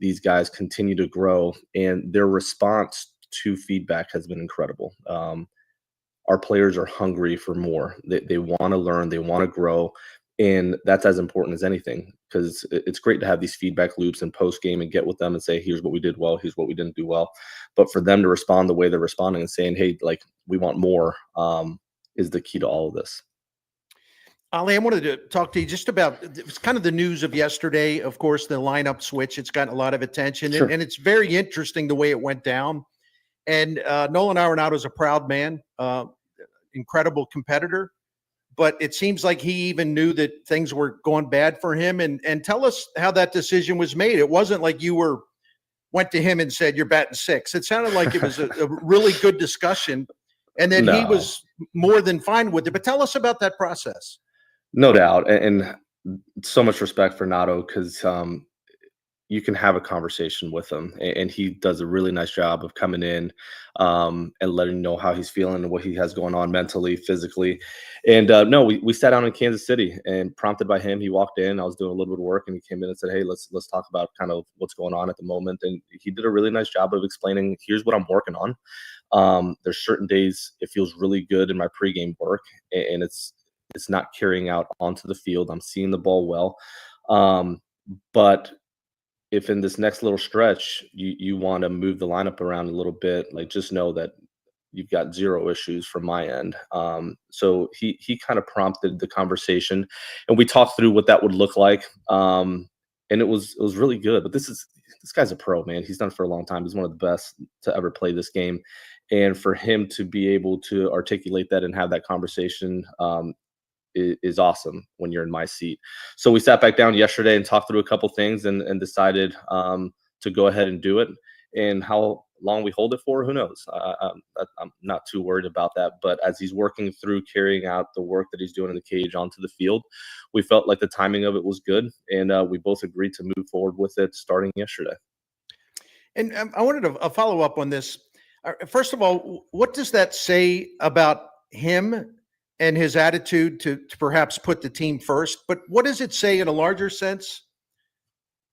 these guys continue to grow, and their response to feedback has been incredible. Our players are hungry for more. They want to learn, they want to grow, and that's as important as anything, because it's great to have these feedback loops and post game and get with them and say, here's what we did well, here's what we didn't do well. But for them to respond the way they're responding and saying, hey, like, we want more, is the key to all of this. Oli, I wanted to talk to you just about, it was kind of the news of yesterday, of course, the lineup switch. It's gotten a lot of attention, Sure. and it's very interesting the way it went down. And Nolan Arenado is a proud man, incredible competitor, but it seems like he even knew that things were going bad for him. And tell us how that decision was made. It wasn't like you went to him and said, you're batting six. It sounded like it was a really good discussion, and that he was more than fine with it. But tell us about that process. No doubt. And so much respect for Nato, because you can have a conversation with him, and he does a really nice job of coming in and letting you know how he's feeling and what he has going on mentally, physically. And no, we sat down in Kansas City, and prompted by him, he walked in. I was doing a little bit of work, and he came in and said, hey, let's talk about kind of what's going on at the moment. And he did a really nice job of explaining, here's what I'm working on. There's certain days it feels really good in my pregame work, and it's not carrying out onto the field. I'm seeing the ball well. But if in this next little stretch you want to move the lineup around a little bit, like, just know that you've got zero issues from my end. So he kind of prompted the conversation, and we talked through what that would look like. And it was really good. But this guy's a pro, man. He's done it for a long time. He's one of the best to ever play this game. And for him to be able to articulate that and have that conversation is awesome when you're in my seat. So we sat back down yesterday and talked through a couple things, and decided to go ahead and do it. And how long we hold it for, who knows? I'm not too worried about that. But as he's working through carrying out the work that he's doing in the cage onto the field, we felt like the timing of it was good, and we both agreed to move forward with it starting yesterday. And I wanted to follow up on this. First of all, what does that say about him and his attitude to perhaps put the team first? But what does it say in a larger sense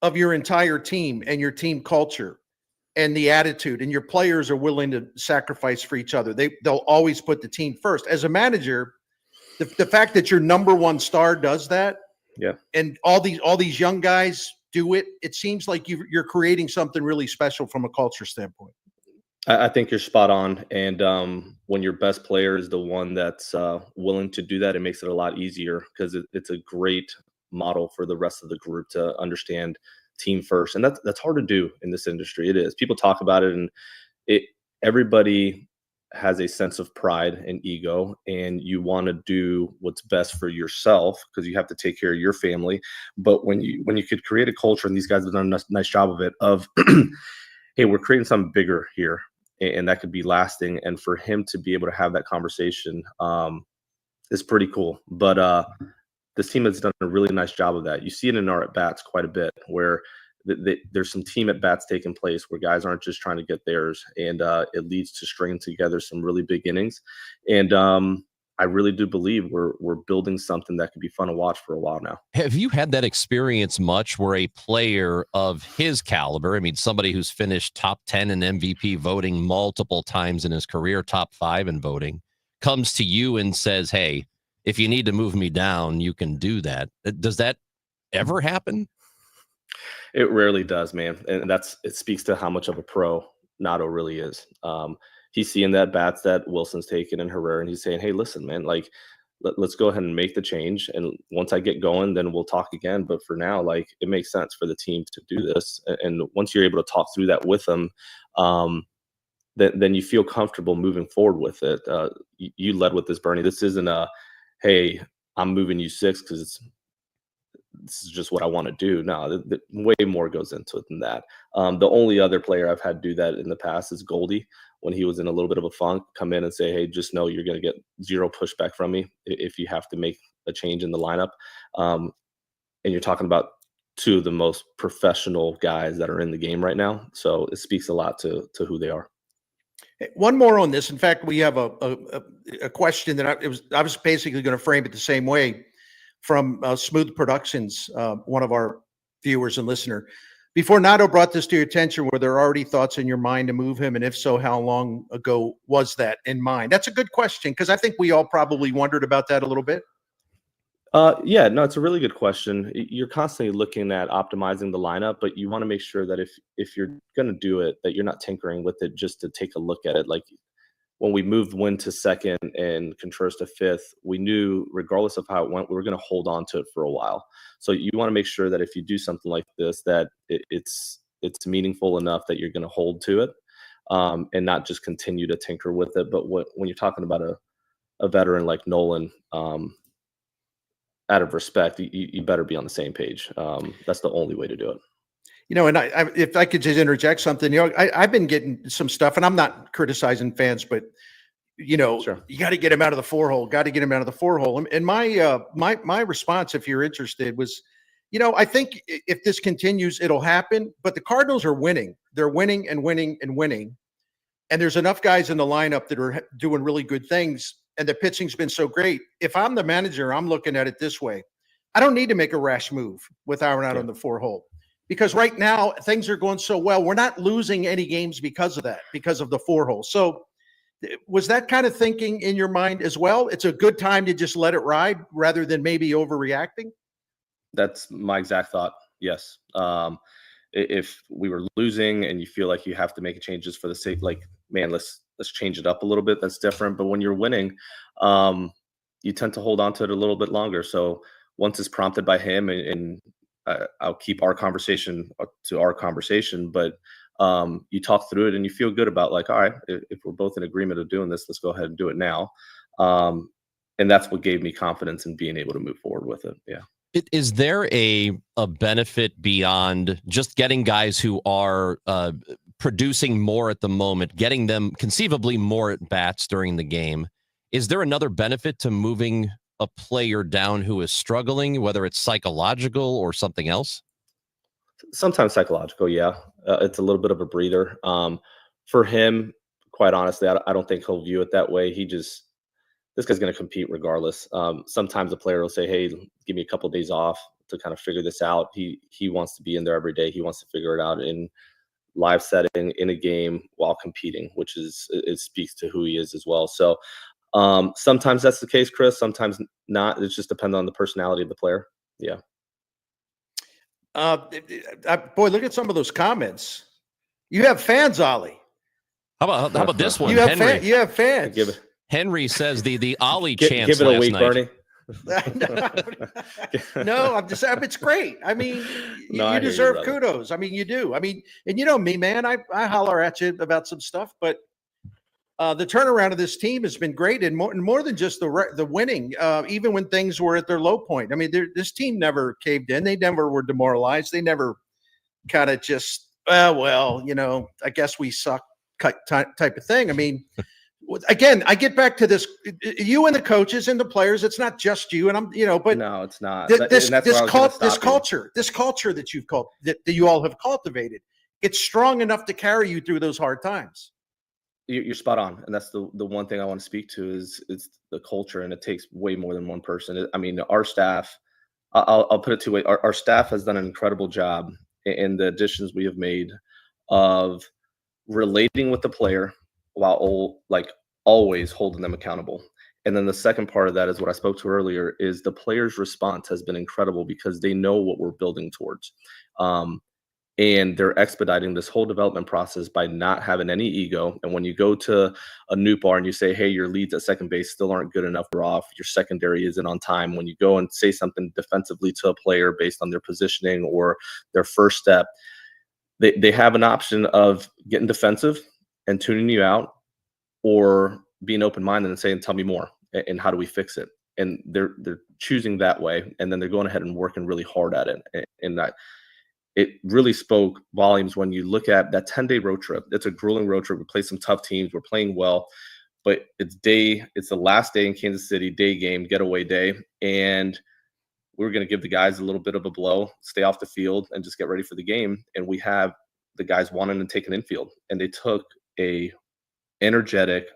of your entire team and your team culture and the attitude, and your players are willing to sacrifice for each other? They'll always put the team first. As a manager, the fact that your number one star does that, and all these young guys do it, it seems like you're creating something really special from a culture standpoint. I think you're spot on. And when your best player is the one that's willing to do that, it makes it a lot easier, because it's a great model for the rest of the group to understand team first. And that's hard to do in this industry. It is. People talk about it, and everybody has a sense of pride and ego, and you want to do what's best for yourself, because you have to take care of your family. But when you could create a culture, and these guys have done a nice job of it, of hey, we're creating something bigger here, and that could be lasting. And for him to be able to have that conversation is pretty cool. But this team has done a really nice job of that. You see it in our at-bats quite a bit, where there's some team at-bats taking place where guys aren't just trying to get theirs, and it leads to stringing together some really big innings. And I really do believe we're building something that could be fun to watch for a while now. Have you had that experience much, where a player of his caliber, I mean, somebody who's finished top 10 in MVP voting multiple times in his career, top 5 in voting, comes to you and says, hey, if you need to move me down, you can do that? Does that ever happen? It rarely does, man. And it speaks to how much of a pro Nato really is. He's seeing that bats that Wilson's taken and Herrera, and he's saying, hey, listen, man, like, let's go ahead and make the change. And once I get going, then we'll talk again. But for now, like, it makes sense for the team to do this. And once you're able to talk through that with them, then you feel comfortable moving forward with it. You led with this, Bernie. This isn't hey, I'm moving you 6 because this is just what I want to do. No, way more goes into it than that. The only other player I've had do that in the past is Goldie, when he was in a little bit of a funk, come in and say, hey, just know you're going to get zero pushback from me if you have to make a change in the lineup. And you're talking about 2 of the most professional guys that are in the game right now. So it speaks a lot to who they are. One more on this. In fact, we have a question that I was basically going to frame it the same way, from Smooth Productions, one of our viewers and listener. before Nato brought this to your attention, were there already thoughts in your mind to move him? And if so, how long ago was that in mind? That's a good question, because I think we all probably wondered about that a little bit. Yeah, no, it's a really good question. You're constantly looking at optimizing the lineup, but you want to make sure that if you're going to do it, that you're not tinkering with it just to take a look at it. Like when we moved Wynn to second and Contreras to fifth, we knew regardless of how it went, we were going to hold on to it for a while. So you want to make sure that if you do something like this, that it's meaningful enough that you're going to hold to it, and not just continue to tinker with it. But when you're talking about a veteran like Nolan, out of respect, you better be on the same page. That's the only way to do it. And I if I could just interject something, I've been getting some stuff, and I'm not criticizing fans, but Sure. you got to get him out of the 4-hole. Got to get him out of the 4-hole. And my response, if you're interested, was, I think if this continues, it'll happen. But the Cardinals are winning. They're winning and winning and winning. And there's enough guys in the lineup that are doing really good things. And the pitching's been so great. If I'm the manager, I'm looking at it this way. I don't need to make a rash move with Aaron out on the 4-hole, because right now things are going so well. We're not losing any games because of that, because of the 4-hole. So was that kind of thinking in your mind as well? It's a good time to just let it ride rather than maybe overreacting? That's my exact thought. Yes. If we were losing and you feel like you have to make changes for the sake, like, man, let's change it up a little bit. That's different. But when you're winning, you tend to hold on to it a little bit longer. So once it's prompted by him, and I'll keep our conversation to our conversation, but you talk through it and you feel good about, like, all right, if we're both in agreement of doing this, let's go ahead and do it now. And that's what gave me confidence in being able to move forward with it. Yeah. Is there a benefit beyond just getting guys who are producing more at the moment, getting them conceivably more at bats during the game? Is there another benefit to moving a player down who is struggling, whether it's psychological or something else? Sometimes psychological, yeah. It's a little bit of a breather. For him, quite honestly, I don't think he'll view it that way. This guy's going to compete regardless. Sometimes a player will say, "Hey, give me a couple of days off to kind of figure this out." He wants to be in there every day. He wants to figure it out in live setting, in a game, while competing, which it speaks to who he is as well. So sometimes that's the case, Chris. Sometimes not. It just depends on the personality of the player. Yeah. Boy, look at some of those comments. You have fans, Oli. How about this one? You have fans. Henry says the Oli Give chants it a last week, night. Bernie. No, it's great. I mean, you deserve kudos. I mean, you do. I mean, and you know me, man, I holler at you about some stuff, but the turnaround of this team has been great, and more than just the winning. Even when things were at their low point, I mean, this team never caved in. They never were demoralized. They never kind of just, I guess we suck type of thing. I mean, again, I get back to this: you and the coaches and the players. It's not just you, and but no, it's not. This culture that that you all have cultivated, it's strong enough to carry you through those hard times. You're spot on, and that's the one thing I want to speak to is the culture, and it takes way more than one person. I mean, our staff. I'll put it two ways. Our staff has done an incredible job in the additions we have made of relating with the player while always holding them accountable. And then the second part of that is what I spoke to earlier, is the player's response has been incredible because they know what we're building towards. And they're expediting this whole development process by not having any ego. And when you go to a new bar and you say, hey, your leads at second base still aren't good enough, we're off, your secondary isn't on time. When you go and say something defensively to a player based on their positioning or their first step, they have an option of getting defensive and tuning you out, or being open-minded and saying, tell me more, and how do we fix it? And they're choosing that way, and then they're going ahead and working really hard at it. And that it really spoke volumes when you look at that 10-day road trip. It's a grueling road trip. We play some tough teams. We're playing well, but it's the last day in Kansas City, day game, getaway day, and we're going to give the guys a little bit of a blow, stay off the field, and just get ready for the game. And we have the guys wanting to take an infield, and they took a energetic,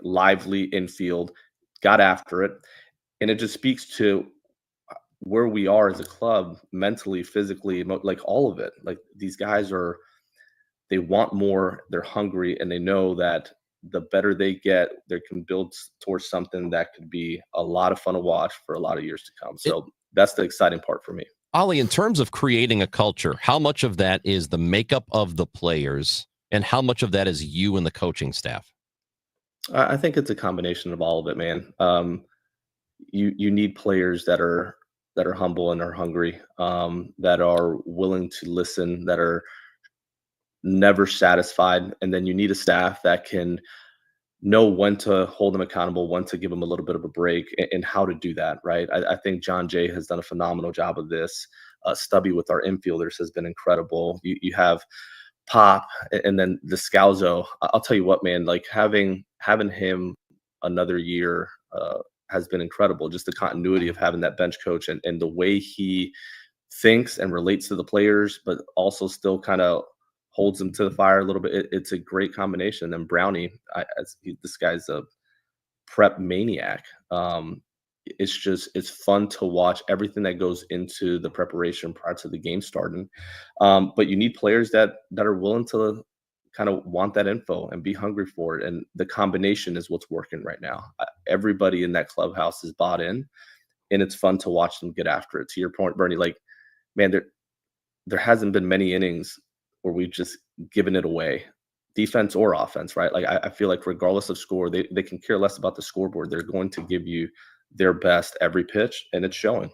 lively infield, got after it. And it just speaks to where we are as a club, mentally, physically, like all of it. Like these guys they want more, they're hungry, and they know that the better they get, they can build towards something that could be a lot of fun to watch for a lot of years to come. So that's the exciting part for me. Oli, in terms of creating a culture, how much of that is the makeup of the players and how much of that is you and the coaching staff? I think it's a combination of all of it, man. You need players that are humble and are hungry, that are willing to listen, that are never satisfied, and then you need a staff that can know when to hold them accountable, when to give them a little bit of a break, and how to do that, right? I think John Jay has done a phenomenal job of this. Stubby with our infielders has been incredible. You have Pop, and then the Scalzo. I'll tell you what, man, like having him another year has been incredible. Just the continuity of having that bench coach and the way he thinks and relates to the players, but also still kind of holds them to the fire a little bit. It's a great combination. And Brownie, this guy's a prep maniac. It's fun to watch everything that goes into the preparation prior to the game starting. But you need players that are willing to kind of want that info and be hungry for it. And the combination is what's working right now. Everybody in that clubhouse is bought in, and it's fun to watch them get after it. To your point, Bernie, like, man, there hasn't been many innings where we've just given it away, defense or offense, right? Like I feel like regardless of score, they can care less about the scoreboard. They're going to give you their best every pitch, and it's showing.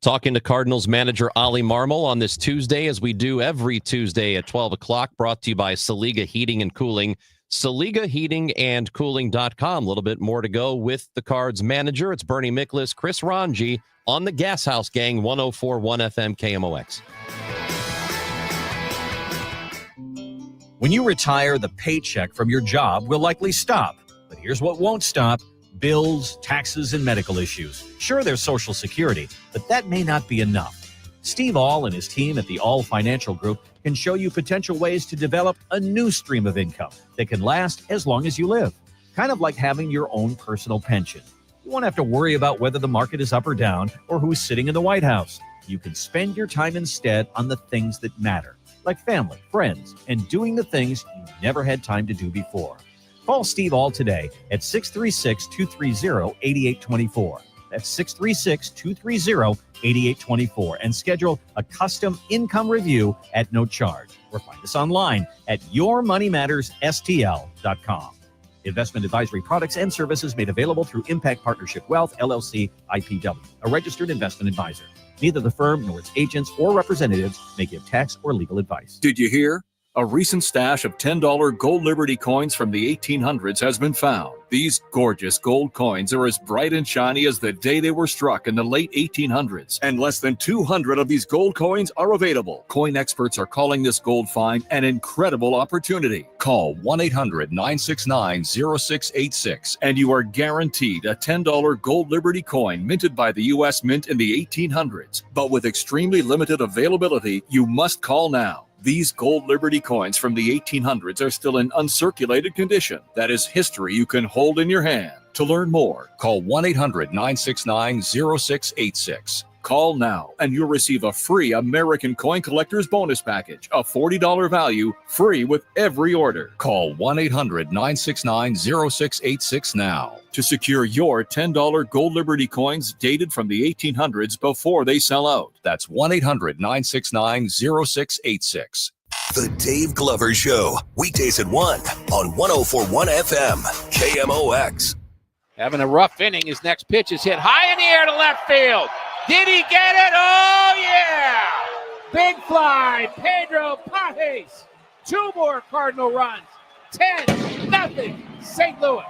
Talking to Cardinals manager Oli Marmol on this Tuesday, as we do every Tuesday at 12 o'clock, brought to you by Saliga Heating and Cooling, SaligaHeatingandCooling.com. A little bit more to go with the Cards manager. It's Bernie Miklasz, Chris Ranji on the Gashouse Gang, 104.1 FM KMOX. When you retire, the paycheck from your job will likely stop. But here's what won't stop: bills, taxes, and medical issues. Sure, there's Social Security, but that may not be enough. Steve All and his team at the All Financial Group can show you potential ways to develop a new stream of income that can last as long as you live. Kind of like having your own personal pension. You won't have to worry about whether the market is up or down or who's sitting in the White House. You can spend your time instead on the things that matter, like family, friends, and doing the things you never had time to do before. Call Steve All today at 636-230-8824. That's 636-230-8824, and schedule a custom income review at no charge. Or find us online at yourmoneymattersstl.com. Investment advisory products and services made available through Impact Partnership Wealth, LLC, IPW, a registered investment advisor. Neither the firm nor its agents or representatives may give tax or legal advice. Did you hear? A recent stash of $10 gold Liberty coins from the 1800s has been found. These gorgeous gold coins are as bright and shiny as the day they were struck in the late 1800s, and less than 200 of these gold coins are available. Coin experts are calling this gold find an incredible opportunity. Call 1-800-969-0686 and you are guaranteed a $10 gold Liberty coin minted by the U.S. Mint in the 1800s. But with extremely limited availability, you must call now. These gold Liberty coins from the 1800s are still in uncirculated condition. That is history you can hold in your hand. To learn more, call 1-800-969-0686. Call now and you'll receive a free American Coin Collector's Bonus Package, a $40 value, free with every order. Call 1-800-969-0686 now to secure your $10 gold Liberty coins dated from the 1800s before they sell out. That's 1-800-969-0686. The Dave Glover Show, weekdays at 1 on 104.1 FM, KMOX. Having a rough inning. His next pitch is hit high in the air to left field. Did he get it? Oh, yeah! Big fly, Pedro Pajes. 2 more Cardinal runs. 10-0, St. Louis.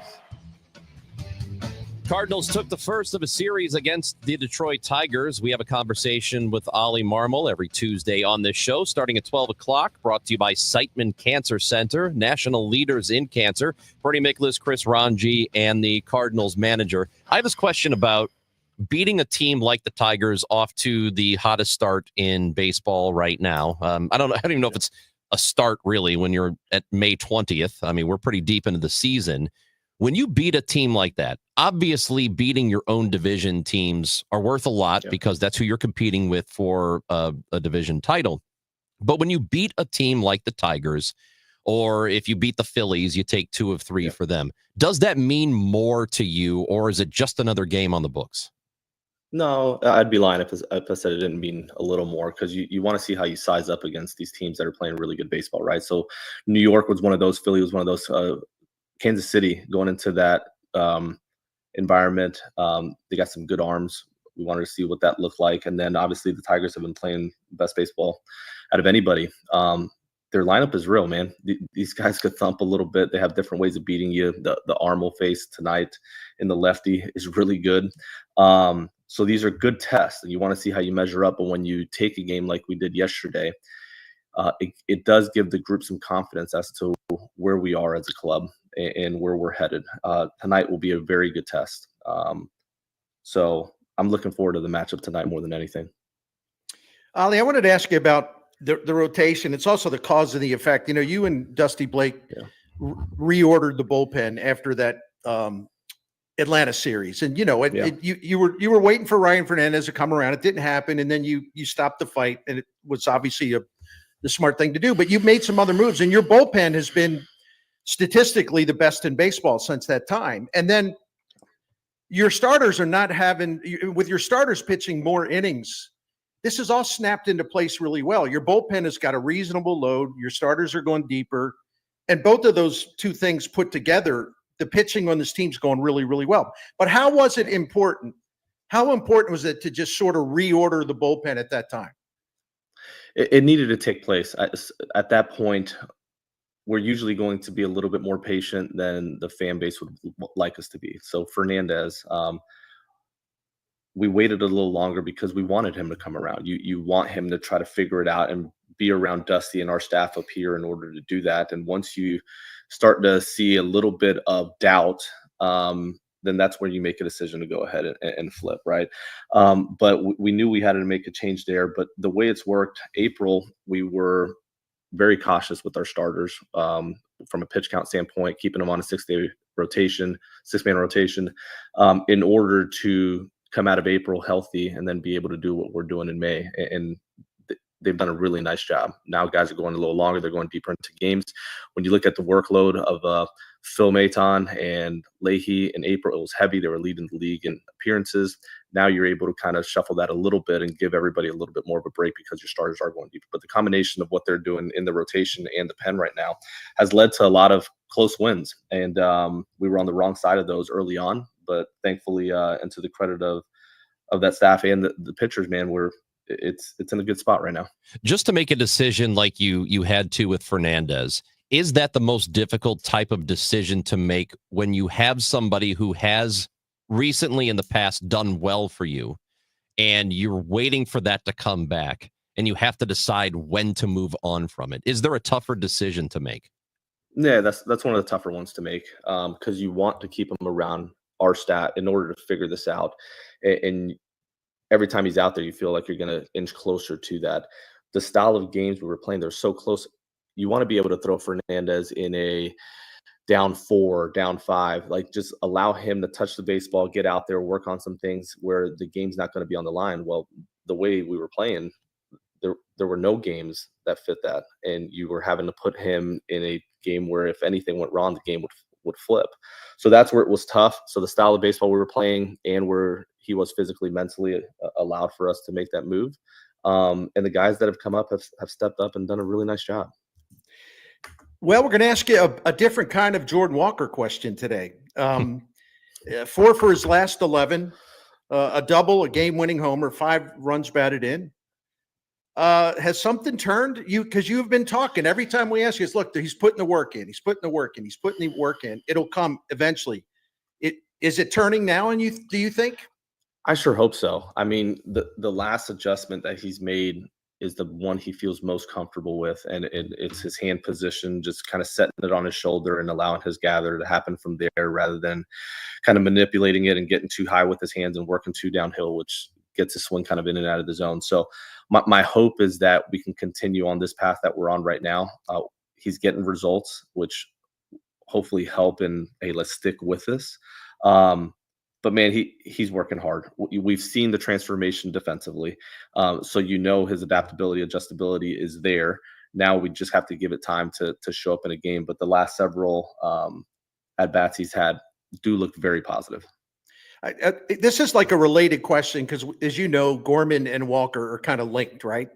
Cardinals took the first of a series against the Detroit Tigers. We have a conversation with Oli Marmol every Tuesday on this show, starting at 12 o'clock, brought to you by Siteman Cancer Center, national leaders in cancer. Bernie Miklasz, Chris Ranji, and the Cardinals manager. I have this question about beating a team like the Tigers off to the hottest start in baseball right now. I don't even know if it's a start really when you're at May 20th. I mean, we're pretty deep into the season. When you beat a team like that, obviously beating your own division teams are worth a lot because that's who you're competing with for a division title. But when you beat a team like the Tigers, or if you beat the Phillies, you take 2 of 3 for them. Does that mean more to you, or is it just another game on the books? No, I'd be lying if I said it didn't mean a little more, because you want to see how you size up against these teams that are playing really good baseball, right? So New York was one of those, Philly was one of those, Kansas City going into that environment. They got some good arms. We wanted to see what that looked like. And then obviously the Tigers have been playing best baseball out of anybody. Their lineup is real, man. These guys could thump a little bit. They have different ways of beating you. The arm will face tonight in the lefty is really good. So these are good tests, and you want to see how you measure up. But when you take a game like we did yesterday, it does give the group some confidence as to where we are as a club and where we're headed. Tonight will be a very good test. So I'm looking forward to the matchup tonight more than anything. Oli, I wanted to ask you about the rotation. It's also the cause and the effect. You know, you and Dusty Blake reordered the bullpen after that Atlanta series, and you know, you were waiting for Ryan Fernandez to come around. It didn't happen, and then you stopped the fight, and it was obviously the smart thing to do. But you've made some other moves, and your bullpen has been statistically the best in baseball since that time. And then your starters are not having, with your starters pitching more innings. This is all snapped into place really well. Your bullpen has got a reasonable load. Your starters are going deeper. And both of those two things put together, the pitching on this team's going really, really well. But how was it important? How important was it to just sort of reorder the bullpen at that time? It needed to take place. At that point, we're usually going to be a little bit more patient than the fan base would like us to be. So Fernandez, we waited a little longer because we wanted him to come around. You want him to try to figure it out and be around Dusty and our staff up here in order to do that. And once you start to see a little bit of doubt, then that's where you make a decision to go ahead and flip, right? But we knew we had to make a change there. But the way it's worked, April, we were very cautious with our starters from a pitch count standpoint, keeping them on a 6-man rotation, in order to come out of April healthy and then be able to do what we're doing in May. And they've done a really nice job. Now guys are going a little longer. They're going deeper into games. When you look at the workload of Phil Maton and Leahy in April, it was heavy. They were leading the league in appearances. Now you're able to kind of shuffle that a little bit and give everybody a little bit more of a break because your starters are going deeper. But the combination of what they're doing in the rotation and the pen right now has led to a lot of close wins. And we were on the wrong side of those early on, but thankfully, and to the credit of that staff and the pitchers, man, it's in a good spot right now. Just to make a decision like you had to with Fernandez, is that the most difficult type of decision to make when you have somebody who has recently in the past done well for you and you're waiting for that to come back and you have to decide when to move on from it? Is there a tougher decision to make? Yeah, that's one of the tougher ones to make because you want to keep him around our stat in order to figure this out. And every time he's out there, you feel like you're going to inch closer to that. The style of games we were playing, they're so close. You want to be able to throw Fernandez in a down 4, down 5, like just allow him to touch the baseball, get out there, work on some things where the game's not going to be on the line. Well, the way we were playing, there were no games that fit that. And you were having to put him in a game where if anything went wrong, the game would flip. So that's where it was tough. So the style of baseball we were playing and where he was physically, mentally allowed for us to make that move. And the guys that have come up have stepped up and done a really nice job. Well, we're going to ask you a different kind of Jordan Walker question today. 4 for his last 11, a double, a game-winning homer, 5 runs batted in. Has something turned? Because you've been talking every time we ask you, look, he's putting the work in. He's putting the work in. He's putting the work in. It'll come eventually. Is it turning now? And do you think? I sure hope so. I mean, the last adjustment that he's made is the one he feels most comfortable with, and it's his hand position, just kind of setting it on his shoulder and allowing his gather to happen from there rather than kind of manipulating it and getting too high with his hands and working too downhill, which gets his swing kind of in and out of the zone. So my hope is that we can continue on this path that we're on right now. He's getting results, which hopefully help in, hey, let's stick with this. But man, he's working hard. We've seen the transformation defensively. So his adaptability, adjustability is there. Now we just have to give it time to show up in a game. But the last several at-bats he's had do look very positive. This is like a related question because, as you know, Gorman and Walker are kind of linked, right?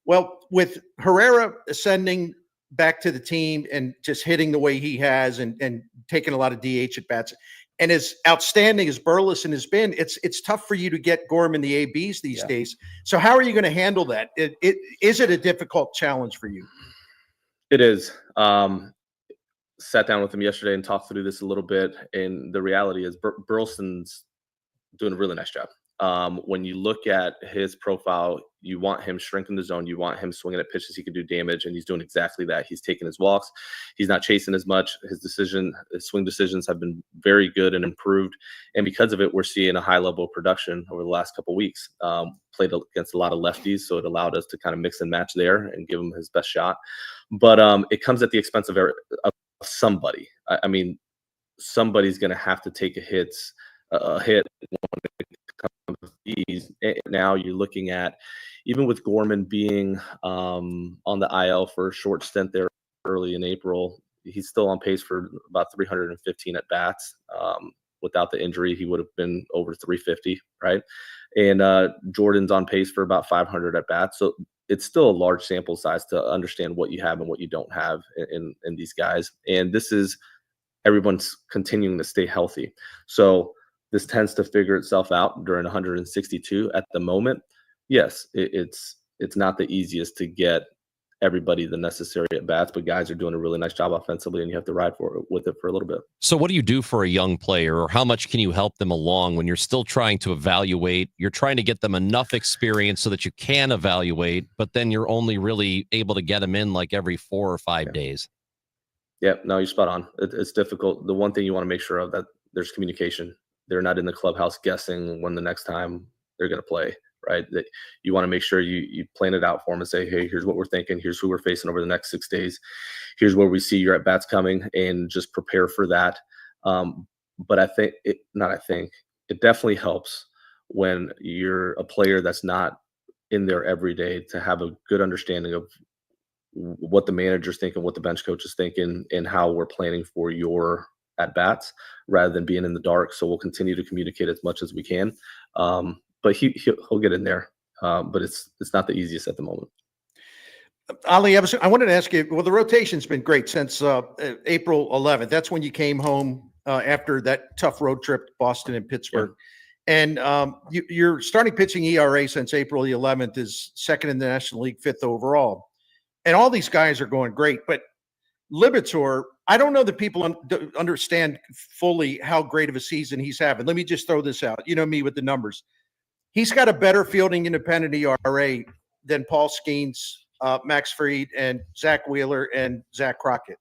Well, with Herrera ascending back to the team and just hitting the way he has and taking a lot of DH at bats, and as outstanding as Burleson has been, it's tough for you to get Gorman the ABs these days. So how are you going to handle that? Is it a difficult challenge for you? It is. Sat down with him yesterday and talked through this a little bit, and the reality is Burleson's doing a really nice job. When you look at his profile, you want him shrinking the zone. You want him swinging at pitches he can do damage, and he's doing exactly that. He's taking his walks. He's not chasing as much. His swing decisions have been very good and improved, and because of it, we're seeing a high level of production over the last couple of weeks. Played against a lot of lefties, so it allowed us to kind of mix and match there and give him his best shot. But it comes at the expense of somebody. I mean, somebody's going to have to take a hit when it comes to these. Now you're looking at, even with Gorman being on the IL for a short stint there early in April, he's still on pace for about 315 at bats. Without the injury, he would have been over 350, right? And Jordan's on pace for about 500 at bats. So it's still a large sample size to understand what you have and what you don't have in these guys. And this is, everyone's continuing to stay healthy. So this tends to figure itself out during 162 at the moment. Yes, it's not the easiest to get everybody the necessary at bats, but guys are doing a really nice job offensively, and you have to ride with it for a little bit. So what do you do for a young player, or how much can you help them along when you're still trying to evaluate? You're trying to get them enough experience so that you can evaluate, but then you're only really able to get them in like every 4 or 5 days. Yeah, no, you're spot on. It's difficult. The one thing you want to make sure of, that there's communication. They're not in the clubhouse guessing when the next time they're going to play, right? That you want to make sure you plan it out for them and say, hey, here's what we're thinking. Here's who we're facing over the next 6 days. Here's where we see your at-bats coming, and just prepare for that. But it definitely helps when you're a player that's not in there every day, to have a good understanding of what the manager's thinking, what the bench coach is thinking, and how we're planning for your at-bats rather than being in the dark. So we'll continue to communicate as much as we can. But he'll get in there. But it's not the easiest at the moment. Oli, I wanted to ask you, well, the rotation's been great since April 11th. That's when you came home after that tough road trip to Boston and Pittsburgh. Yeah. And your starting pitching ERA since April the 11th is second in the National League, 5th overall. And all these guys are going great. But Liberatore, I don't know that people understand fully how great of a season he's having. Let me just throw this out. You know me with the numbers. He's got a better fielding independent ERA than Paul Skeens, Max Fried, and Zach Wheeler and Zach Crockett.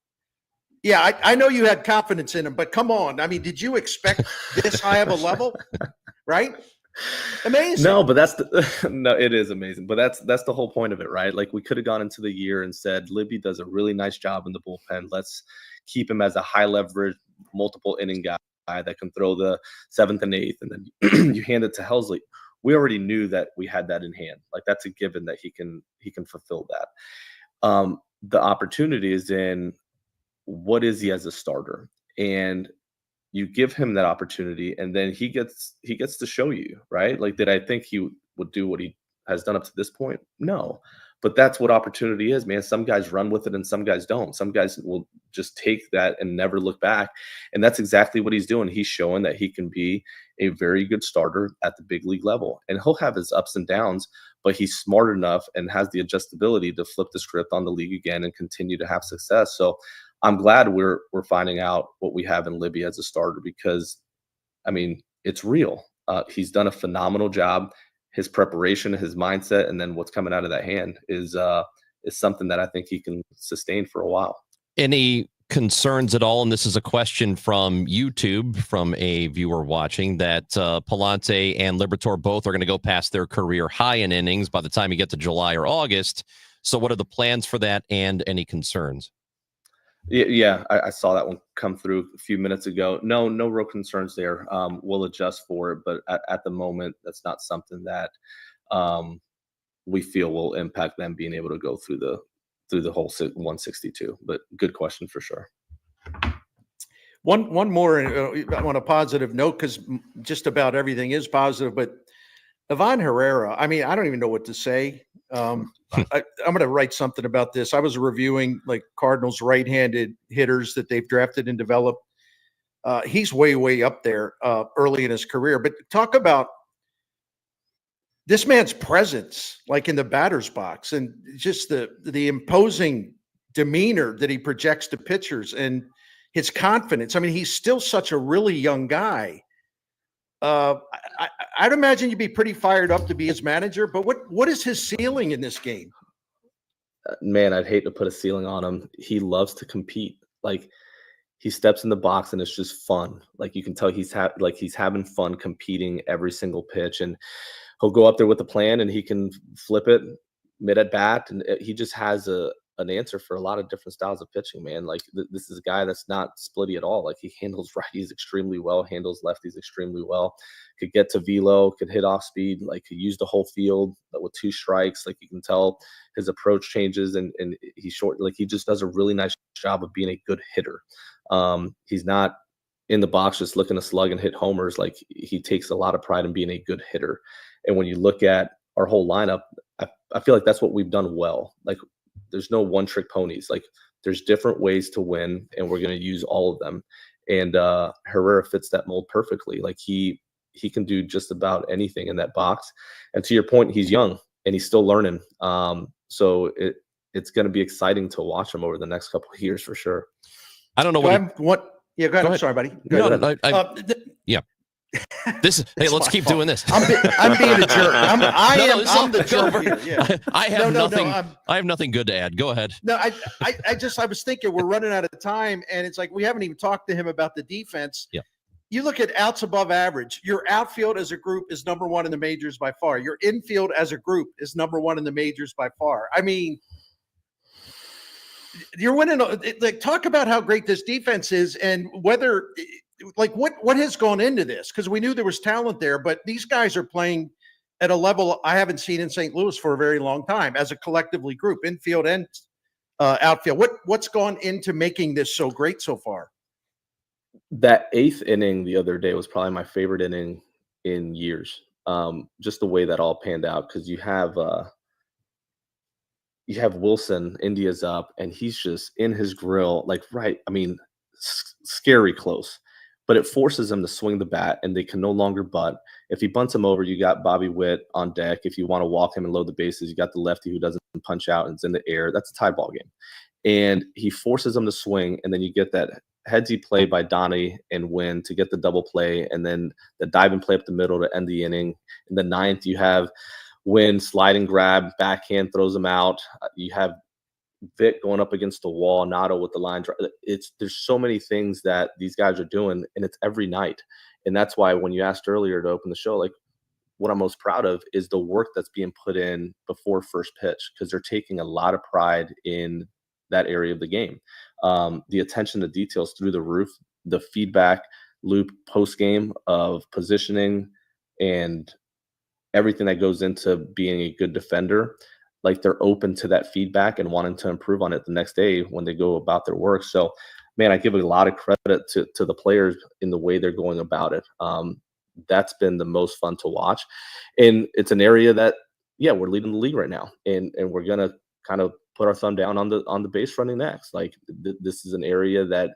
Yeah, I know you had confidence in him, but come on. I mean, did you expect this high of a level? Right? Amazing. No, but it is amazing. But that's the whole point of it, right? Like, we could have gone into the year and said, Libby does a really nice job in the bullpen. Let's keep him as a high leverage, multiple inning guy that can throw the 7th and 8th, and then you hand it to Helsley. We already knew that we had that in hand. Like, that's a given that he can fulfill that. The opportunity is in, what is he as a starter? And you give him that opportunity, and then he gets to show you, right? Like, did I think he would do what he has done up to this point? No. But that's what opportunity is, man. Some guys run with it and some guys don't. Some guys will just take that and never look back. And that's exactly what he's doing. He's showing that he can be a very good starter at the big league level. And he'll have his ups and downs, but he's smart enough and has the adjustability to flip the script on the league again and continue to have success. So I'm glad we're finding out what we have in Libby as a starter, because, I mean, it's real. He's done a phenomenal job. His preparation, his mindset, and then what's coming out of that hand is something that I think he can sustain for a while. Any concerns at all? And this is a question from YouTube, from a viewer watching, that Palante and Liberatore both are going to go past their career high in innings by the time you get to July or August. So what are the plans for that, and any concerns? Yeah, I saw that one come through a few minutes ago. No, no real concerns there. We'll adjust for it, but at the moment, that's not something that um, we feel will impact them being able to go through the whole 162. But good question for sure. One more on a positive note, because just about everything is positive. But Iván Herrera, I mean, I don't even know what to say. I'm going to write something about this. I was reviewing like Cardinals right-handed hitters that they've drafted and developed. He's way up there early in his career. But talk about this man's presence, like in the batter's box, and just the imposing demeanor that he projects to pitchers and his confidence. I mean, he's still such a really young guy. I'd imagine you'd be pretty fired up to be his manager, but what is his ceiling in this game? Man, I'd hate to put a ceiling on him. He loves to compete. Like, he steps in the box and it's just fun. Like, you can tell he's having fun competing every single pitch, and he'll go up there with a plan and he can flip it mid at bat, and he just has an answer for a lot of different styles of pitching, man. Like, this is a guy that's not splitty at all. Like, he handles righties extremely well, handles lefties extremely well, could get to velo, could hit off speed, like, could use the whole field with 2 strikes. Like, you can tell his approach changes, and he's short. Like, he just does a really nice job of being a good hitter. He's not in the box just looking to slug and hit homers. Like, he takes a lot of pride in being a good hitter. And when you look at our whole lineup, I feel like that's what we've done well. Like, there's no one-trick ponies. Like, there's different ways to win, and we're going to use all of them. And Herrera fits that mold perfectly. Like, he can do just about anything in that box. And to your point, he's young and he's still learning. So it's going to be exciting to watch him over the next couple of years for sure. I don't know what. Yeah, go ahead. I'm sorry, buddy. Go ahead. Yeah. Hey, let's keep doing this. I'm being a jerk. I'm the jerk here. Yeah. I have nothing good to add. Go ahead. No, I was thinking we're running out of time, and it's like we haven't even talked to him about the defense. Yeah. You look at outs above average. Your outfield as a group is number 1 in the majors by far. Your infield as a group is number 1 in the majors by far. I mean, you're winning. Like, talk about how great this defense is, and whether, like, what has gone into this, because we knew there was talent there, but these guys are playing at a level I haven't seen in St. Louis for a very long time as a collectively group, infield and outfield. What's gone into making this so great so far? That 8th inning the other day was probably my favorite inning in years. Just the way that all panned out, because you have Wilson, India's up, and he's just in his grill, like, right. I mean, scary close, but it forces him to swing the bat, and they can no longer bunt. If he bunts him over, you got Bobby Witt on deck. If you want to walk him and load the bases, you got the lefty who doesn't punch out and it's in the air. That's a tie ball game. And he forces him to swing, and then you get that headsy play by Donnie and Wynn to get the double play, and then the diving play up the middle to end the inning. In the 9th, you have Wynn sliding grab, backhand, throws him out. You have Vic going up against the wall, Nato with the line drive. There's so many things that these guys are doing, and it's every night. And that's why when you asked earlier to open the show, like, what I'm most proud of is the work that's being put in before first pitch, because they're taking a lot of pride in that area of the game. The attention to details through the roof, the feedback loop post game of positioning and everything that goes into being a good defender. Like, they're open to that feedback and wanting to improve on it the next day when they go about their work. So, man, I give a lot of credit to the players in the way they're going about it. That's been the most fun to watch. And it's an area that, yeah, we're leading the league right now. And we're going to kind of put our thumb down on the base running next. Like, this is an area that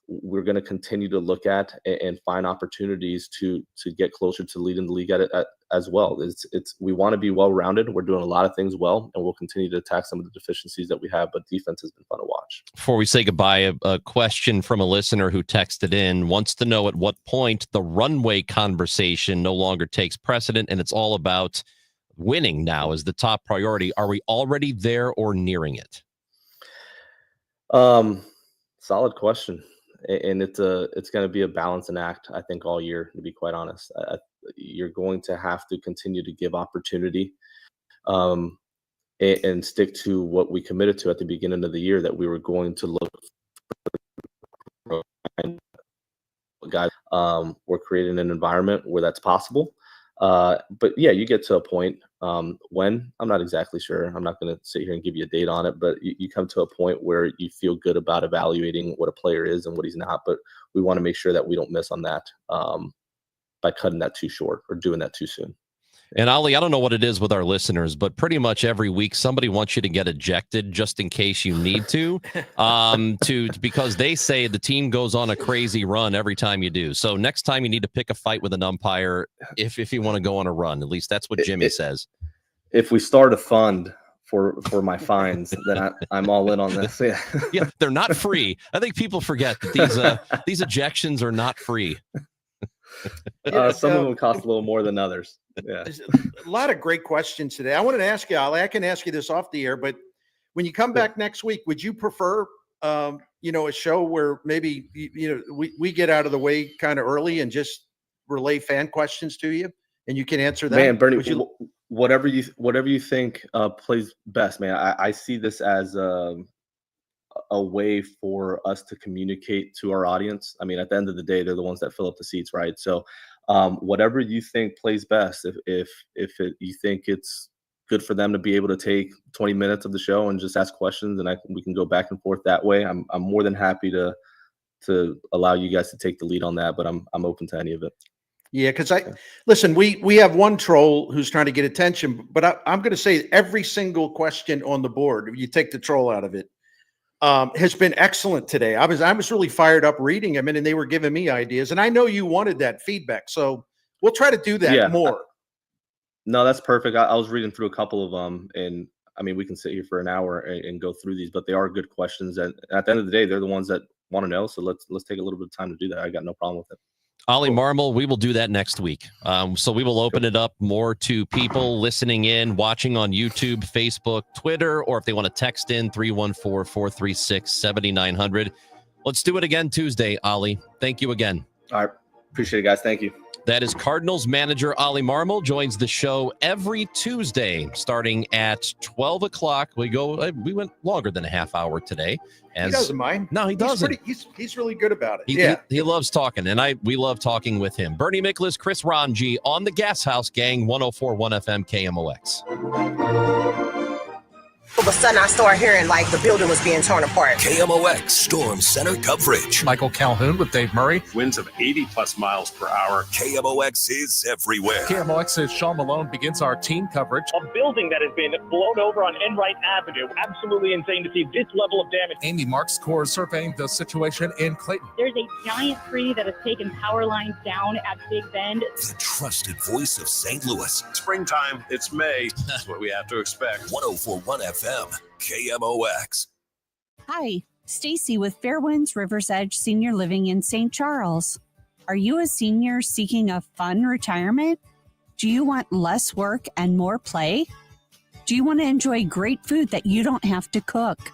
we're going to continue to look at and find opportunities to get closer to leading the league at as well. We want to be well-rounded. We're doing a lot of things well, and we'll continue to attack some of the deficiencies that we have, but defense has been fun to watch. Before we say goodbye, a question from a listener who texted in wants to know at what point the runway conversation no longer takes precedent and it's all about winning now is the top priority. Are we already there or nearing it? Solid question. And it's going to be a balancing act, I think, all year, to be quite honest. You're going to have to continue to give opportunity and stick to what we committed to at the beginning of the year, that we were going to look guys, we're creating an environment where that's possible. But yeah, you get to a point when I'm not exactly sure. I'm not going to sit here and give you a date on it, but you come to a point where you feel good about evaluating what a player is and what he's not. But we want to make sure that we don't miss on that by cutting that too short or doing that too soon. And Oli, I don't know what it is with our listeners, but pretty much every week somebody wants you to get ejected just in case you need to because they say the team goes on a crazy run every time you do. So next time you need to pick a fight with an umpire if you want to go on a run. At least that's what Jimmy says. If we start a fund for my fines, then I'm all in on this. Yeah. Yeah, they're not free. I think people forget that these ejections are not free. Some of them cost a little more than others. Yeah. There's a lot of great questions today. I wanted to ask you, Ali, I can ask you this off the air, but when you come back next week, would you prefer, a show where maybe, we get out of the way kind of early and just relay fan questions to you and you can answer that? Man, Bernie, whatever you think plays best, man. I see this as a way for us to communicate to our audience. I mean, at the end of the day, they're the ones that fill up the seats, right? So whatever you think plays best, if you think it's good for them to be able to take 20 minutes of the show and just ask questions and we can go back and forth that way, I'm more than happy to allow you guys to take the lead on that, but I'm open to any of it. Yeah, because listen, we have one troll who's trying to get attention, but I'm going to say every single question on the board, if you take the troll out of it, has been excellent today. I was really fired up reading them, and they were giving me ideas. And I know you wanted that feedback, so we'll try to do that more. No, that's perfect. I was reading through a couple of them, and I mean, we can sit here for an hour and go through these, but they are good questions. And at the end of the day, they're the ones that want to know. So let's take a little bit of time to do that. I got no problem with it. Oli Marmol, we will do that next week. So we will open it up more to people listening in, watching on YouTube, Facebook, Twitter, or if they want to text in 314-436-7900. Let's do it again Tuesday, Oli. Thank you again. All right. Appreciate it, guys. Thank you. That is Cardinals manager Oli Marmol, joins the show every Tuesday starting at 12 o'clock. We went longer than a half hour today. He doesn't mind. No, he doesn't. He's really good about it. He loves talking, and we love talking with him. Bernie Miklasz, Chris Ranji on the Gashouse Gang, 104.1 FM KMOX. All of a sudden, I started hearing like the building was being torn apart. KMOX Storm Center coverage. Michael Calhoun with Dave Murray. Winds of 80-plus miles per hour. KMOX is everywhere. KMOX's Sean Malone begins our team coverage. A building that has been blown over on Enright Avenue. Absolutely insane to see this level of damage. Amy Marks Corps surveying the situation in Clayton. There's a giant tree that has taken power lines down at Big Bend. The trusted voice of St. Louis. Springtime, it's May. That's what we have to expect. 104.1 FM, KMOX. Hi, Stacy with Fairwinds River's Edge Senior Living in St. Charles. Are you a senior seeking a fun retirement? Do you want less work and more play? Do you want to enjoy great food that you don't have to cook?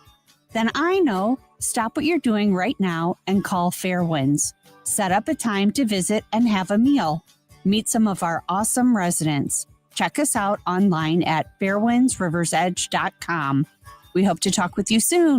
Then I know. Stop what you're doing right now and call Fairwinds. Set up a time to visit and have a meal. Meet some of our awesome residents. Check us out online at fairwindsriversedge.com. We hope to talk with you soon.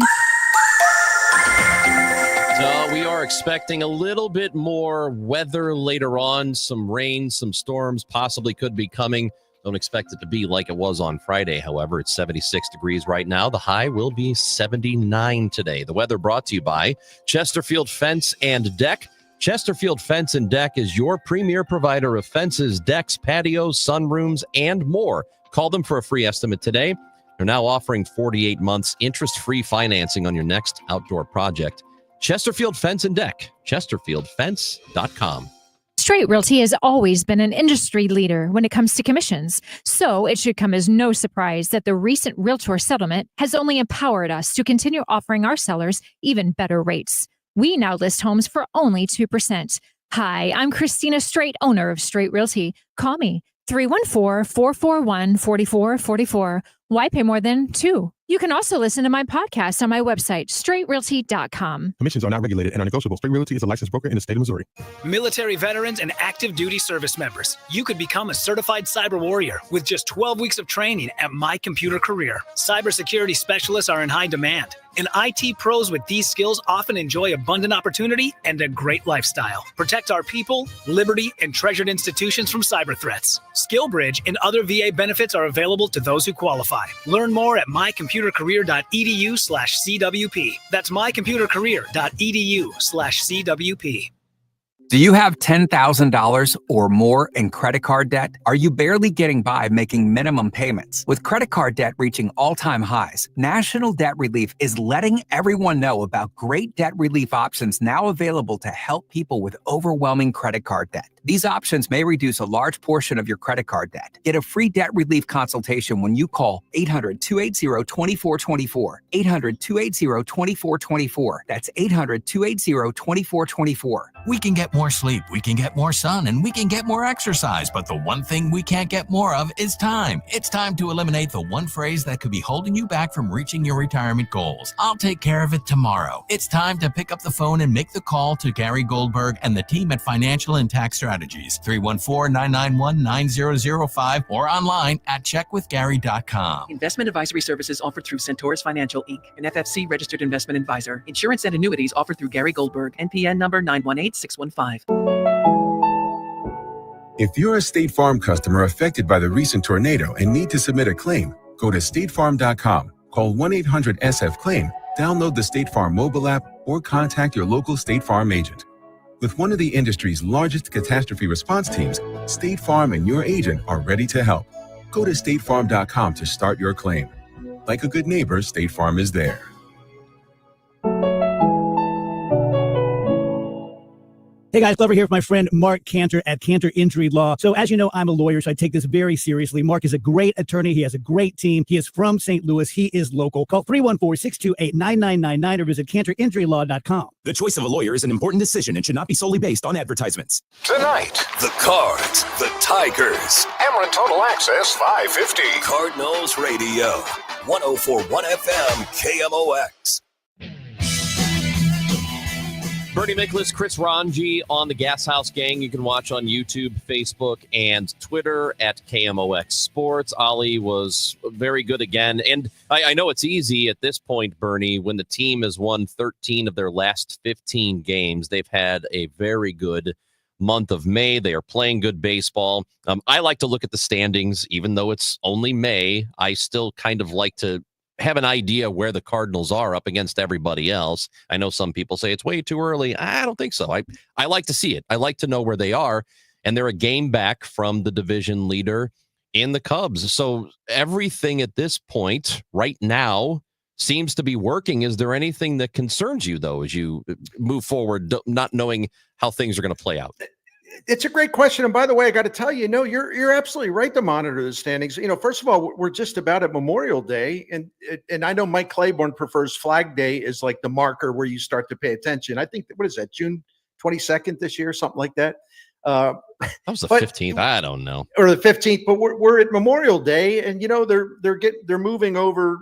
So we are expecting a little bit more weather later on. Some rain, some storms possibly could be coming. Don't expect it to be like it was on Friday. However, it's 76 degrees right now. The high will be 79 today. The weather brought to you by Chesterfield Fence and Deck. Chesterfield Fence and Deck is your premier provider of fences, decks, patios, sunrooms, and more. Call them for a free estimate today. They're now offering 48 months interest-free financing on your next outdoor project. Chesterfield Fence and Deck, chesterfieldfence.com. Straight Realty has always been an industry leader when it comes to commissions, so it should come as no surprise that the recent Realtor settlement has only empowered us to continue offering our sellers even better rates. We now list homes for only 2%. Hi, I'm Christina Straight, owner of Straight Realty. Call me 314-441-4444. Why pay more than $2? You can also listen to my podcast on my website, straightrealty.com. Commissions are not regulated and are negotiable. Straight Realty is a licensed broker in the state of Missouri. Military veterans and active duty service members, you could become a certified cyber warrior with just 12 weeks of training at My Computer Career. Cybersecurity specialists are in high demand, and IT pros with these skills often enjoy abundant opportunity and a great lifestyle. Protect our people, liberty, and treasured institutions from cyber threats. SkillBridge and other VA benefits are available to those who qualify. Learn more at mycomputercareer.edu/CWP. That's mycomputercareer.edu/CWP. Do you have $10,000 or more in credit card debt? Are you barely getting by making minimum payments? With credit card debt reaching all-time highs, National Debt Relief is letting everyone know about great debt relief options now available to help people with overwhelming credit card debt. These options may reduce a large portion of your credit card debt. Get a free debt relief consultation when you call 800-280-2424. 800-280-2424. That's 800-280-2424. We can get more sleep, we can get more sun, and we can get more exercise, but the one thing we can't get more of is time. It's time to eliminate the one phrase that could be holding you back from reaching your retirement goals. I'll take care of it tomorrow. It's time to pick up the phone and make the call to Gary Goldberg and the team at Financial and Tax Strategies, 314-991-9005, or online at checkwithgary.com. Investment advisory services offered through Centaurus Financial, Inc., an FFC registered investment advisor. Insurance and annuities offered through Gary Goldberg, NPN number 918615. If you're a State Farm customer affected by the recent tornado and need to submit a claim, go to statefarm.com, call 1-800-SF-CLAIM, download the State Farm mobile app, or contact your local State Farm agent. With one of the industry's largest catastrophe response teams, State Farm and your agent are ready to help. Go to statefarm.com to start your claim. Like a good neighbor, State Farm is there. Hey guys, Glover here with my friend Mark Cantor at Cantor Injury Law. So as you know, I'm a lawyer, so I take this very seriously. Mark is a great attorney. He has a great team. He is from St. Louis. He is local. Call 314-628-9999 or visit cantorinjurylaw.com. The choice of a lawyer is an important decision and should not be solely based on advertisements. Tonight, the Cards, the Tigers. Emeren Total Access 550. Cardinals Radio, 104.1 FM, KMOX. Bernie Miklasz, Chris Ranji on the Gashouse Gang. You can watch on YouTube, Facebook, and Twitter at KMOX Sports. Oli was very good again. And I know it's easy at this point, Bernie, when the team has won 13 of their last 15 games. They've had a very good month of May. They are playing good baseball. I like to look at the standings, even though it's only May. I still kind of like to have an idea where the Cardinals are up against everybody else. I know some people say it's way too early. I don't think so. I like to see it. I like to know where they are, and they're a game back from the division leader in the Cubs. So everything at this point right now seems to be working. Is there anything that concerns you, though, as you move forward, not knowing how things are going to play out? It's a great question. And by the way, I got to tell you, you're absolutely right to monitor the standings. First of all, we're just about at Memorial Day. And I know Mike Claiborne prefers Flag Day as like the marker where you start to pay attention. I think, what is that, June 22nd this year, something like that? That was the 15th. I don't know. Or the 15th, but we're at Memorial Day, and they're moving over,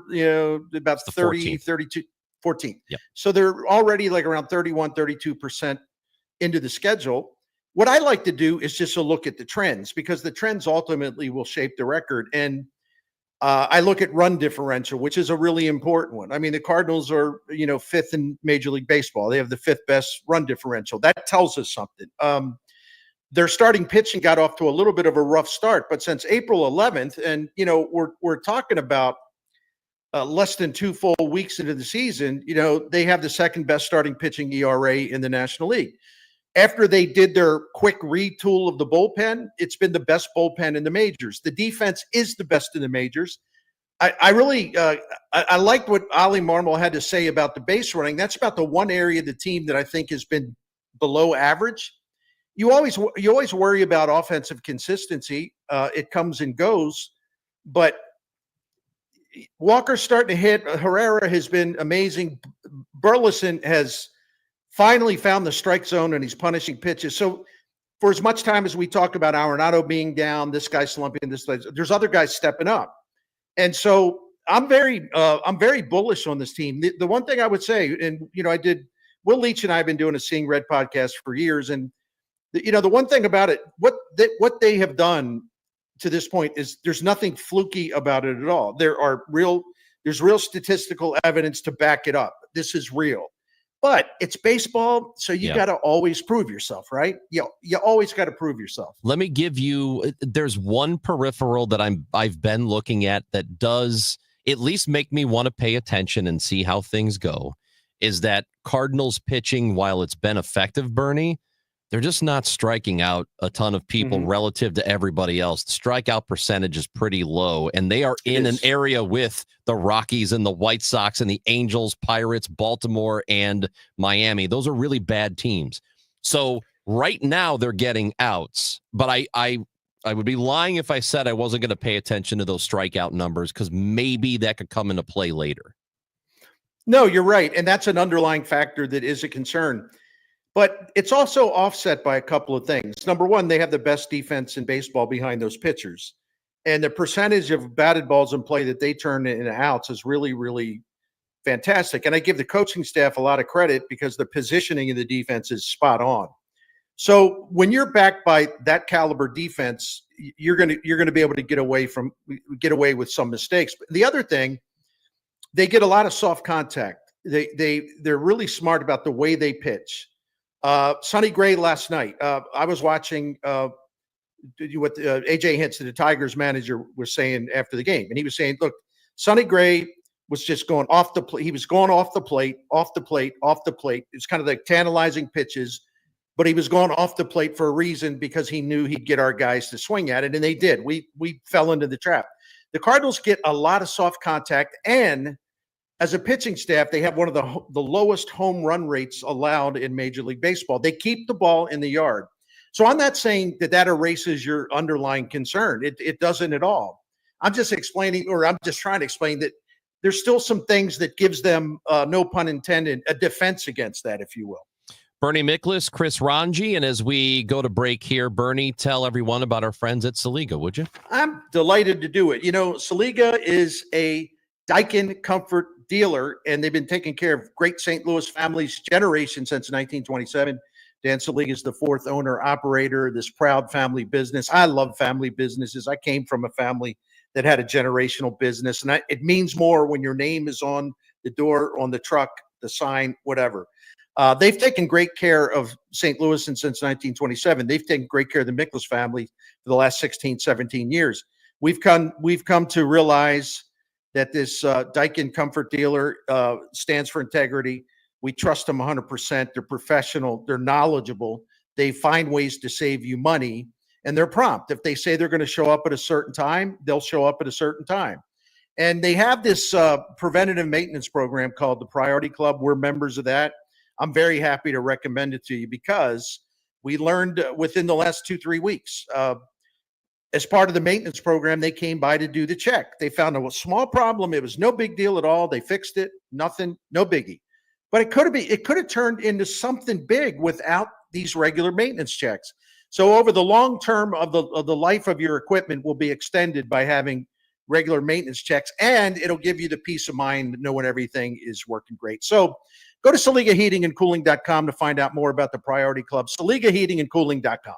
about 30, 32, 14. Yep. So they're already like around 31, 32% into the schedule. What I like to do is just to look at the trends, because the trends ultimately will shape the record. And I look at run differential, which is a really important one. I mean, the Cardinals are, fifth in Major League Baseball. They have the fifth best run differential. That tells us something. Their starting pitching got off to a little bit of a rough start, but since April 11th, and we're talking about less than 2 full weeks into the season, they have the second best starting pitching ERA in the National League. After they did their quick retool of the bullpen, it's been the best bullpen in the majors. The defense is the best in the majors. I really liked what Oli Marmol had to say about the base running. That's about the one area of the team that I think has been below average. You always worry about offensive consistency. It comes and goes, but Walker's starting to hit. Herrera has been amazing. Burleson has finally found the strike zone, and he's punishing pitches. So for as much time as we talk about Arenado being down, this guy slumping, there's other guys stepping up. And so I'm very bullish on this team. The one thing I would say, and Will Leach and I have been doing a Seeing Red podcast for years, and the one thing about it, what they have done to this point is there's nothing fluky about it at all. There's real statistical evidence to back it up. This is real. But it's baseball, so you got to always prove yourself, right? You always got to prove yourself. Let me give you, there's one peripheral that I've been looking at that does at least make me want to pay attention and see how things go, is that Cardinals pitching, while it's been effective, Bernie, they're just not striking out a ton of people relative to everybody else. The strikeout percentage is pretty low, and they are in an area with the Rockies and the White Sox and the Angels, Pirates, Baltimore, and Miami. Those are really bad teams. So right now they're getting outs, but I would be lying if I said I wasn't going to pay attention to those strikeout numbers, because maybe that could come into play later. No, you're right, and that's an underlying factor that is a concern. But it's also offset by a couple of things. Number one, they have the best defense in baseball behind those pitchers. And the percentage of batted balls in play that they turn into outs is really, really fantastic. And I give the coaching staff a lot of credit because the positioning of the defense is spot on. So when you're backed by that caliber defense, you're going to be able to get away with some mistakes. But the other thing, they get a lot of soft contact. They're really smart about the way they pitch. Sonny Gray last night, I was watching what AJ Hinton, the Tigers manager, was saying after the game. And he was saying, look, Sonny Gray was just going off the plate. He was going off the plate, off the plate, off the plate. It's kind of like tantalizing pitches, but he was going off the plate for a reason, because he knew he'd get our guys to swing at it. And they did. We fell into the trap. The Cardinals get a lot of soft contact, and as a pitching staff, they have one of the lowest home run rates allowed in Major League Baseball. They keep the ball in the yard. So I'm not saying that erases your underlying concern. It doesn't at all. I'm just explaining, or I'm just trying to explain that there's still some things that gives them, no pun intended, a defense against that, if you will. Bernie Miklas, Chris Ranji, and as we go to break here, Bernie, tell everyone about our friends at Saliga, would you? I'm delighted to do it. Saliga is a Daikin comfort dealer, and they've been taking care of great St. Louis families generation since 1927. Dan Saliga is the fourth owner operator of this proud family business. I love family businesses. I came from a family that had a generational business, and it means more when your name is on the door, on the truck, the sign, whatever. They've taken great care of St. Louis since 1927. They've taken great care of the Miklas family for the last 16, 17 years. We've come to realize that this Daikin Comfort Dealer stands for integrity. We trust them 100%. They're professional. They're knowledgeable. They find ways to save you money, and they're prompt. If they say they're going to show up at a certain time, they'll show up at a certain time. And they have this preventative maintenance program called the Priority Club. We're members of that. I'm very happy to recommend it to you because we learned within the last 2-3 weeks, as part of the maintenance program, they came by to do the check. They found a small problem. It was no big deal at all. They fixed it. Nothing, no biggie. But it could have turned into something big without these regular maintenance checks. So over the long term of the life of your equipment will be extended by having regular maintenance checks, and it'll give you the peace of mind knowing everything is working great. So go to SaligaHeatingandCooling.com to find out more about the Priority Club. SaligaHeatingandCooling.com.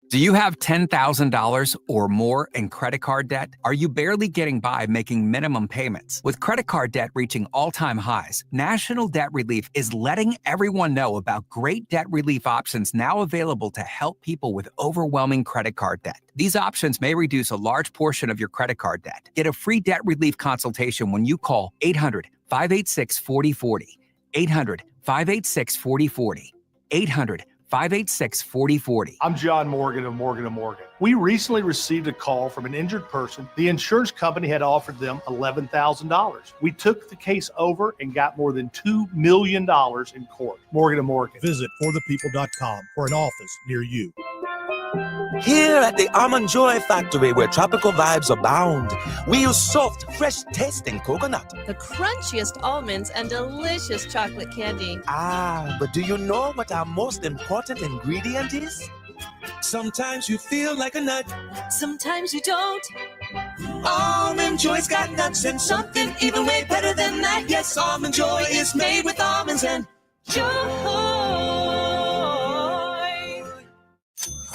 Do you have $10,000 or more in credit card debt? Are you barely getting by making minimum payments? With credit card debt reaching all-time highs, National Debt Relief is letting everyone know about great debt relief options now available to help people with overwhelming credit card debt. These options may reduce a large portion of your credit card debt. Get a free debt relief consultation when you call 800-586-4040. 800-586-4040. 800-586-4040. I'm John Morgan of Morgan & Morgan. We recently received a call from an injured person. The insurance company had offered them $11,000. We took the case over and got more than $2 million in court. Morgan & Morgan. Visit forthepeople.com for an office near you. Here at the Almond Joy Factory, where tropical vibes abound, we use soft, fresh-tasting coconut. The crunchiest almonds and delicious chocolate candy. Ah, but do you know what our most important ingredient is? Sometimes you feel like a nut. Sometimes you don't. Almond Joy's got nuts and something even way better than that. Yes, Almond Joy is made with almonds and joy.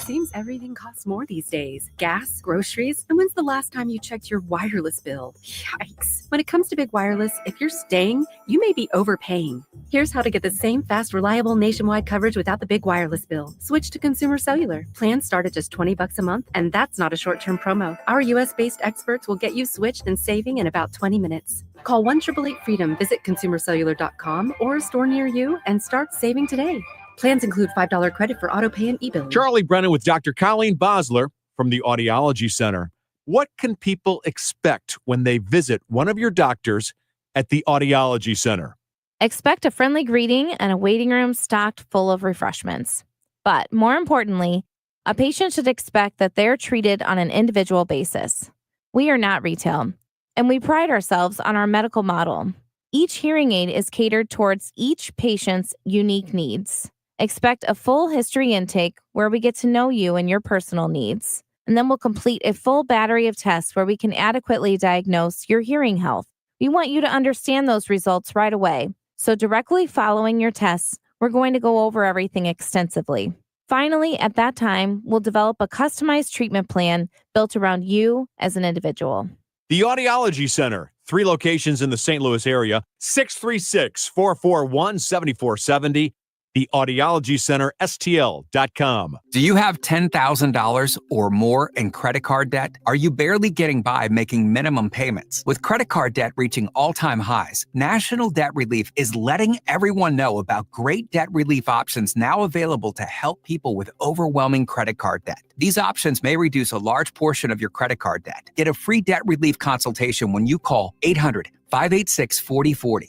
Seems everything costs more these days. Gas, groceries, and when's the last time you checked your wireless bill? Yikes. When it comes to big wireless, if you're staying, you may be overpaying. Here's how to get the same fast, reliable nationwide coverage without the big wireless bill. Switch to Consumer Cellular. Plans start at just $20 a month, and that's not a short-term promo. Our US-based experts will get you switched and saving in about 20 minutes. Call 1-888-FREEDOM, visit consumercellular.com or a store near you, and start saving today. Plans include $5 credit for auto pay and e-billing. Charlie Brennan with Dr. Colleen Bosler from the Audiology Center. What can people expect when they visit one of your doctors at the Audiology Center? Expect a friendly greeting and a waiting room stocked full of refreshments. But more importantly, a patient should expect that they're treated on an individual basis. We are not retail, and we pride ourselves on our medical model. Each hearing aid is catered towards each patient's unique needs. Expect a full history intake where we get to know you and your personal needs. And then we'll complete a full battery of tests where we can adequately diagnose your hearing health. We want you to understand those results right away. So directly following your tests, we're going to go over everything extensively. Finally, at that time, we'll develop a customized treatment plan built around you as an individual. The Audiology Center, 3 locations in the St. Louis area, 636-441-7470. The Audiology Center, STL.com. Do you have $10,000 or more in credit card debt? Are you barely getting by making minimum payments? With credit card debt reaching all-time highs, National Debt Relief is letting everyone know about great debt relief options now available to help people with overwhelming credit card debt. These options may reduce a large portion of your credit card debt. Get a free debt relief consultation when you call 800-586-4040.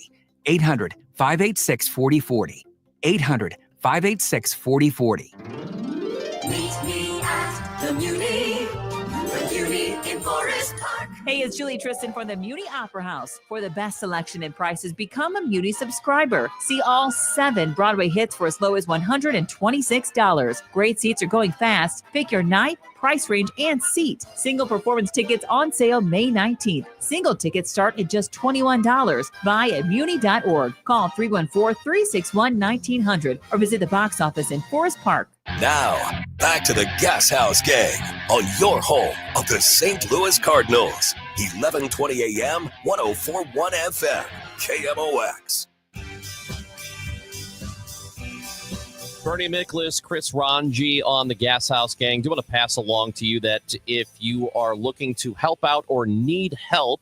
800-586-4040. 800-586-4040. Meet me at the Muni in Forest Park. Hey, it's Julie Tristan for the Muni Opera House. For the best selection and prices, become a Muni subscriber. See all 7 Broadway hits for as low as $126. Great seats are going fast. Pick your night, price range, and seat. Single performance tickets on sale May 19th. Single tickets start at just $21. Buy at muni.org. Call 314-361-1900 or visit the box office in Forest Park. Now, back to the Gashouse Gang on your home of the St. Louis Cardinals. 1120 AM, 104.1 FM, KMOX. Bernie Miklas, Chris Ranji on the Gashouse Gang. Do want to pass along to you that if you are looking to help out or need help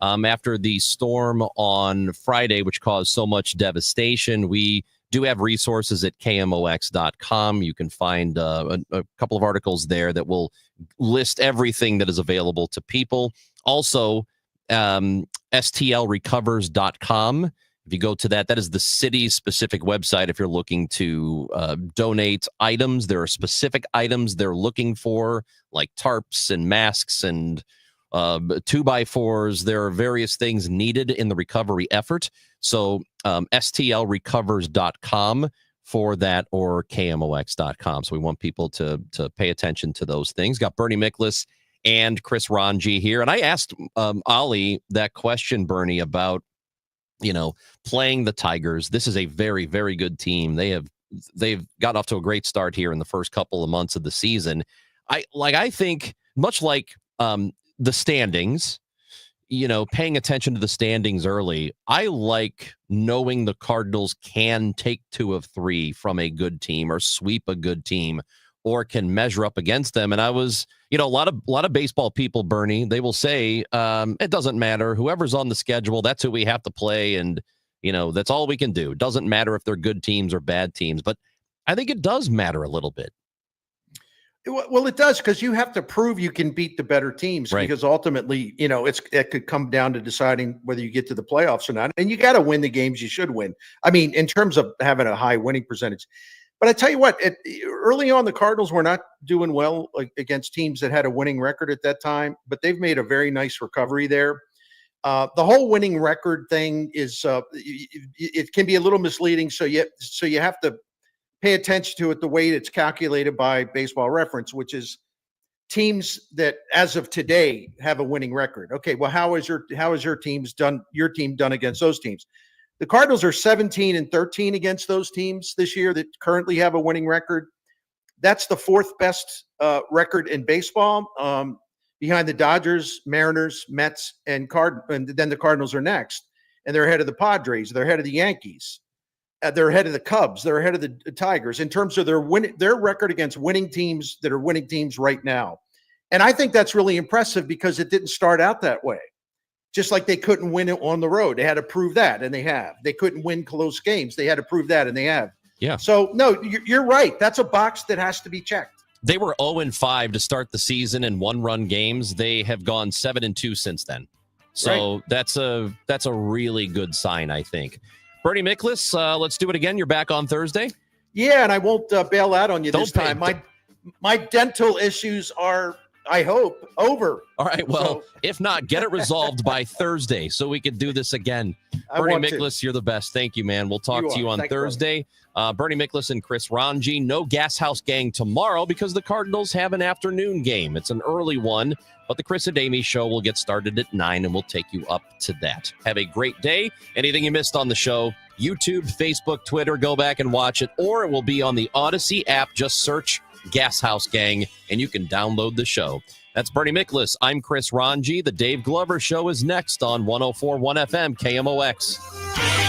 after the storm on Friday, which caused so much devastation, we do have resources at KMOX.com. You can find a couple of articles there that will list everything that is available to people. Also, STLrecovers.com. If you go to that, that is the city's specific website. If you're looking to donate items, there are specific items they're looking for, like tarps and masks and 2x4s. There are various things needed in the recovery effort. So STLrecovers.com for that, or KMOX.com. So we want people to pay attention to those things. Got Bernie Miklas and Chris Ranji here. And I asked Oli that question, Bernie, about playing the Tigers. This is a very, very good team. They've got off to a great start here in the first couple of months of the season. I think much like the standings, paying attention to the standings early, I like knowing the Cardinals can take 2 of 3 from a good team or sweep a good team or can measure up against them. And I was, a lot of baseball people, Bernie, they will say, it doesn't matter. Whoever's on the schedule, that's who we have to play. And, that's all we can do. It doesn't matter if they're good teams or bad teams. But I think it does matter a little bit. Well, it does, because you have to prove you can beat the better teams, right? Because ultimately, it could come down to deciding whether you get to the playoffs or not. And you got to win the games you should win. I mean, in terms of having a high winning percentage. But I tell you what, early on, the Cardinals were not doing well against teams that had a winning record at that time, but they've made a very nice recovery there. The whole winning record thing is it can be a little misleading. So you have to pay attention to it the way it's calculated by Baseball Reference, which is teams that as of today have a winning record. Okay, well, how is your team done against those teams? The Cardinals are 17-13 against those teams this year that currently have a winning record. That's the fourth best record in baseball, behind the Dodgers, Mariners, Mets, and then the Cardinals are next. And they're ahead of the Padres. They're ahead of the Yankees. They're ahead of the Cubs. They're ahead of the Tigers in terms of their record against winning teams that are winning teams right now. And I think that's really impressive because it didn't start out that way. Just like they couldn't win it on the road. They had to prove that, and they have. They couldn't win close games. They had to prove that, and they have. Yeah. So, no, you're right. That's a box that has to be checked. They were 0-5 to start the season in one-run games. They have gone 7-2 since then. So Right. that's a really good sign, I think. Bernie Miklasz, let's do it again. You're back on Thursday. Yeah, and I won't bail out on you this Don't pay- time. My dental issues are, I hope, over. All right. Well, if not, get it resolved by Thursday so we can do this again. Bernie want to. Miklasz, you're the best. Thank you, man. We'll talk to you on Thank you, Thursday. Bernie Miklasz and Chris Ranji. No Gashouse Gang tomorrow because the Cardinals have an afternoon game. It's an early one, but the Chris Adami show will get started at 9, and we'll take you up to that. Have a great day. Anything you missed on the show, YouTube, Facebook, Twitter, go back and watch it, or it will be on the Odyssey app. Just search Gashouse Gang, and you can download the show. That's Bernie Miklasz. I'm Chris Ranji. The Dave Glover Show is next on 104.1 FM KMOX.